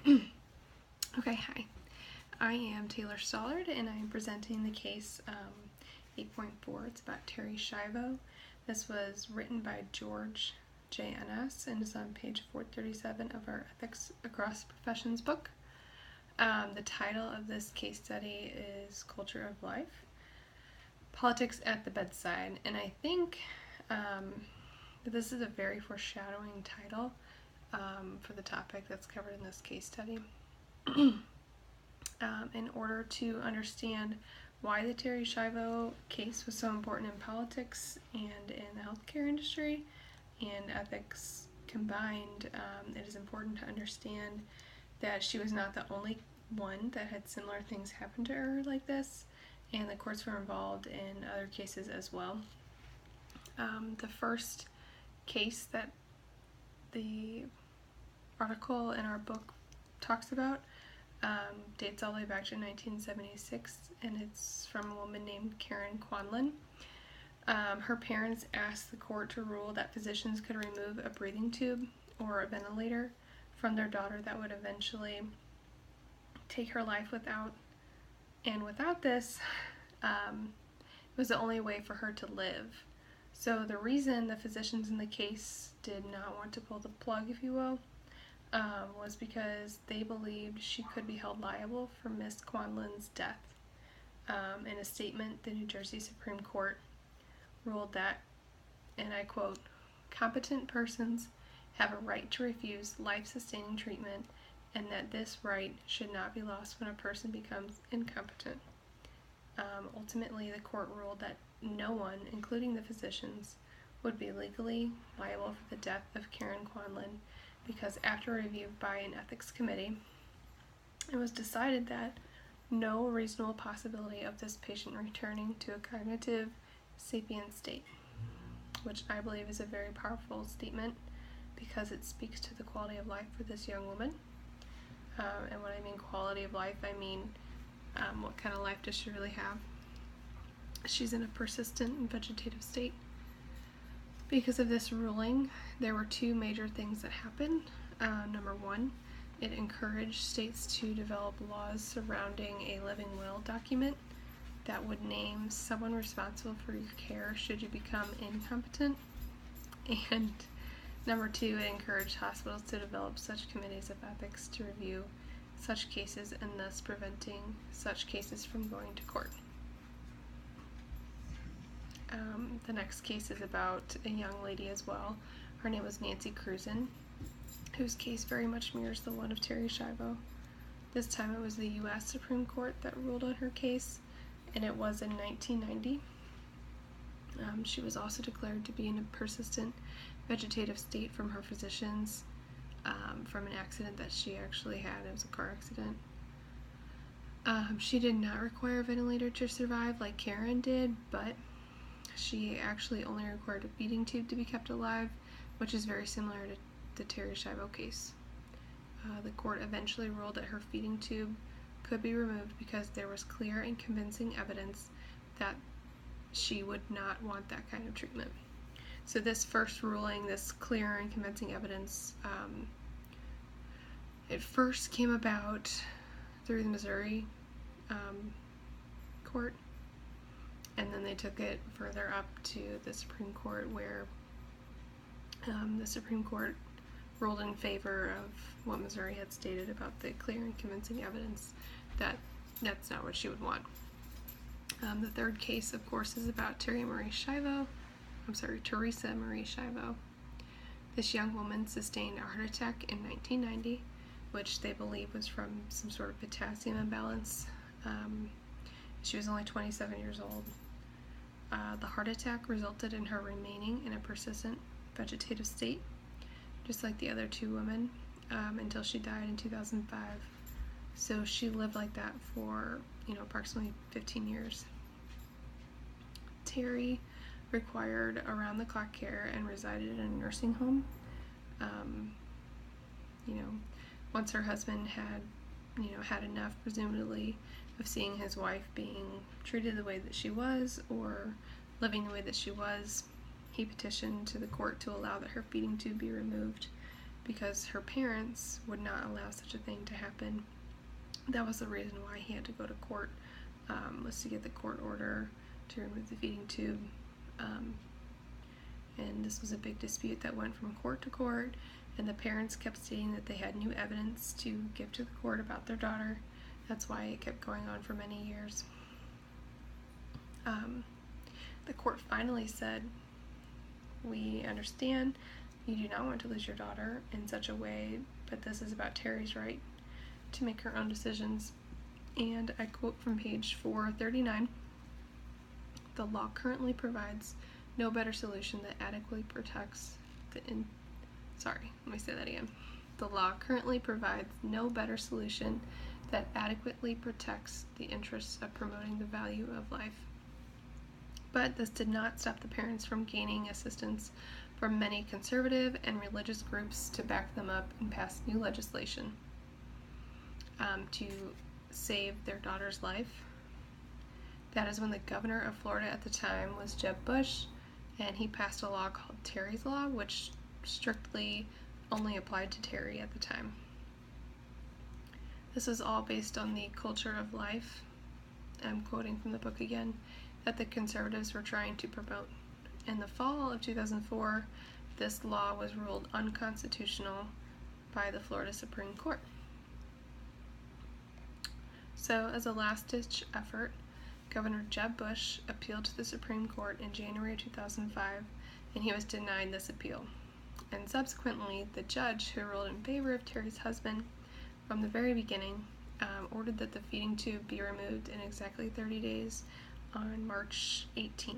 Okay, hi. I am Taylor Stollard, and I am presenting the case 8.4. It's about Terri Schiavo. This was written by George J.N.S. and is on page 437 of our Ethics Across Professions book. The title of this case study is Culture of Life, Politics at the Bedside, and I think this is a very foreshadowing title for the topic that's covered in this case study. In order to understand why the Terri Schiavo case was so important in politics and in the healthcare industry and ethics combined, it is important to understand that she was not the only one that had similar things happen to her like this, and the courts were involved in other cases as well. The first case that the article in our book talks about dates all the way back to 1976, and it's from a woman named Karen Quanlen. Her parents asked the court to rule that physicians could remove a breathing tube or a ventilator from their daughter that would eventually take her life without this, it was the only way for her to live. So the reason the physicians in the case did not want to pull the plug, if you will, was because they believed she could be held liable for Miss Quanlen's death. In a statement, the New Jersey Supreme Court ruled that, and I quote, "Competent persons have a right to refuse life-sustaining treatment, and that this right should not be lost when a person becomes incompetent." Ultimately, the court ruled that no one, including the physicians, would be legally liable for the death of Karen Quanlen, because after review by an ethics committee, it was decided that no reasonable possibility of this patient returning to a cognitive sapient state, which I believe is a very powerful statement because it speaks to the quality of life for this young woman. And when I mean quality of life, I mean what kind of life does she really have? She's in a persistent and vegetative state. Because of this ruling, there were two major things that happened. Number one, it encouraged states to develop laws surrounding a living will document that would name someone responsible for your care should you become incompetent. And number two, it encouraged hospitals to develop such committees of ethics to review such cases and thus preventing such cases from going to court. The next case is about a young lady as well. Her name was Nancy Cruzen, whose case very much mirrors the one of Terri Schiavo. This time it was the U.S. Supreme Court that ruled on her case, and it was in 1990. She was also declared to be in a persistent vegetative state from her physicians from an accident that she actually had. It was a car accident. She did not require a ventilator to survive like Karen did, but she actually only required a feeding tube to be kept alive, which is very similar to the Terri Schiavo case. The court eventually ruled that her feeding tube could be removed because there was clear and convincing evidence that she would not want that kind of treatment. So this first ruling, this clear and convincing evidence, it first came about through the Missouri court, and then they took it further up to the Supreme Court, where the Supreme Court ruled in favor of what Missouri had stated about the clear and convincing evidence that that's not what she would want. The third case, of course, is about Teresa Marie Schiavo. This young woman sustained a heart attack in 1990, which they believe was from some sort of potassium imbalance. She was only 27 years old. The heart attack resulted in her remaining in a persistent vegetative state, just like the other two women, until she died in 2005. So she lived like that for, approximately 15 years. Terri required around-the-clock care and resided in a nursing home. Once her husband had, had enough, presumably, of seeing his wife being treated the way that she was or living the way that she was, he petitioned to the court to allow that her feeding tube be removed because her parents would not allow such a thing to happen. That was the reason why he had to go to court, was to get the court order to remove the feeding tube. And this was a big dispute that went from court to court, and the parents kept stating that they had new evidence to give to the court about their daughter. That's why it kept going on for many years. The court finally said, "We understand you do not want to lose your daughter in such a way, but this is about Terri's right to make her own decisions." And I quote from page 439, "The law currently provides no better solution that adequately protects the The law currently provides no better solution that adequately protects the interests of promoting the value of life." But this did not stop the parents from gaining assistance from many conservative and religious groups to back them up and pass new legislation to save their daughter's life. That is when the governor of Florida at the time was Jeb Bush, and he passed a law called Terri's Law, which strictly only applied to Terri at the time. This is all based on the culture of life, I'm quoting from the book again, that the conservatives were trying to promote. In the fall of 2004, this law was ruled unconstitutional by the Florida Supreme Court. So, as a last-ditch effort, Governor Jeb Bush appealed to the Supreme Court in January 2005, and he was denied this appeal. And subsequently, the judge who ruled in favor of Terri's husband from the very beginning ordered that the feeding tube be removed in exactly 30 days on March 18th.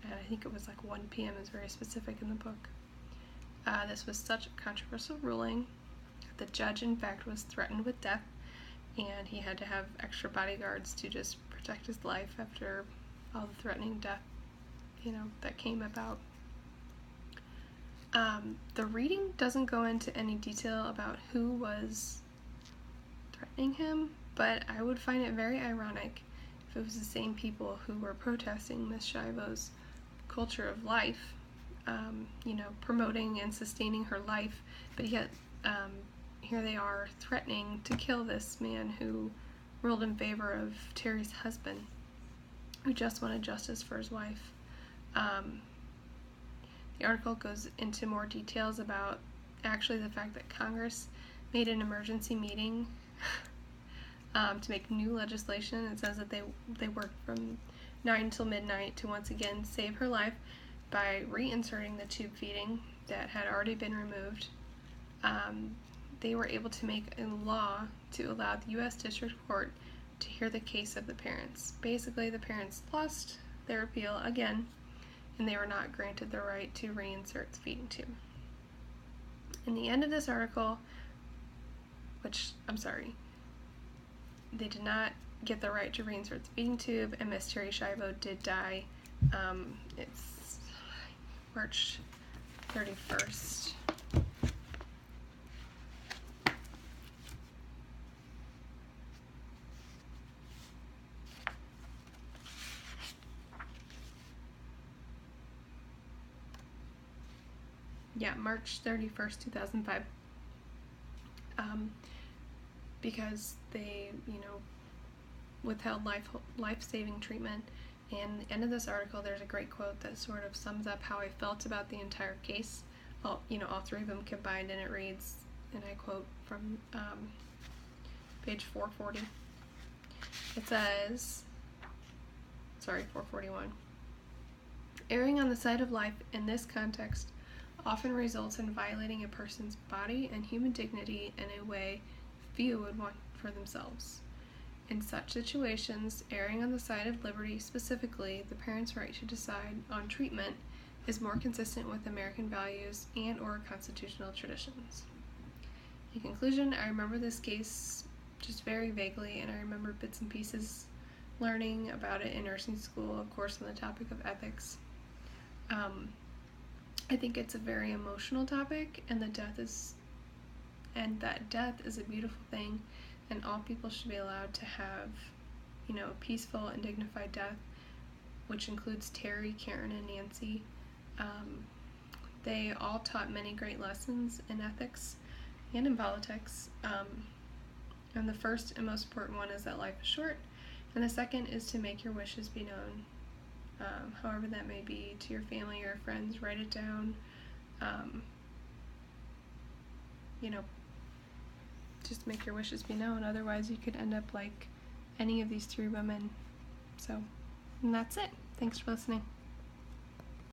And I think it was like 1 p.m. is very specific in the book. This was such a controversial ruling. The judge, in fact, was threatened with death, and he had to have extra bodyguards to just protect his life after all the threatening death, that came about. The reading doesn't go into any detail about who was threatening him, but I would find it very ironic if it was the same people who were protesting Miss Schiavo's culture of life, promoting and sustaining her life, but yet here they are threatening to kill this man who ruled in favor of Terri's husband, who just wanted justice for his wife. The article goes into more details about actually the fact that Congress made an emergency meeting to make new legislation. It says that they worked from 9 till midnight to once again save her life by reinserting the tube feeding that had already been removed. They were able to make a law to allow the U.S. District Court to hear the case of the parents. Basically, the parents lost their appeal again, and they were not granted the right to reinsert the feeding tube. In the end of this article, they did not get the right to reinsert the feeding tube, and Miss Terri Schiavo did die. It's March 31st. March 31st, 2005. Because they, withheld life-saving treatment. And at the end of this article, there's a great quote that sort of sums up how I felt about the entire case. All three of them combined, and it reads, and I quote from page 440. It says, 441. "Erring on the side of life in this context often results in violating a person's body and human dignity in a way few would want for themselves. In such situations, erring on the side of liberty, specifically the parent's right to decide on treatment, is more consistent with American values and/or constitutional traditions." In conclusion, I remember this case just very vaguely, and I remember bits and pieces learning about it in nursing school, of course, on the topic of ethics. I think it's a very emotional topic, and that death is a beautiful thing, and all people should be allowed to have, a peaceful and dignified death, which includes Terri, Karen, and Nancy. They all taught many great lessons in ethics and in politics. And the first and most important one is that life is short, and the second is to make your wishes be known. However that may be to your family or friends, write it down. You know, just make your wishes be known. Otherwise, you could end up like any of these three women. So, and that's it. Thanks for listening.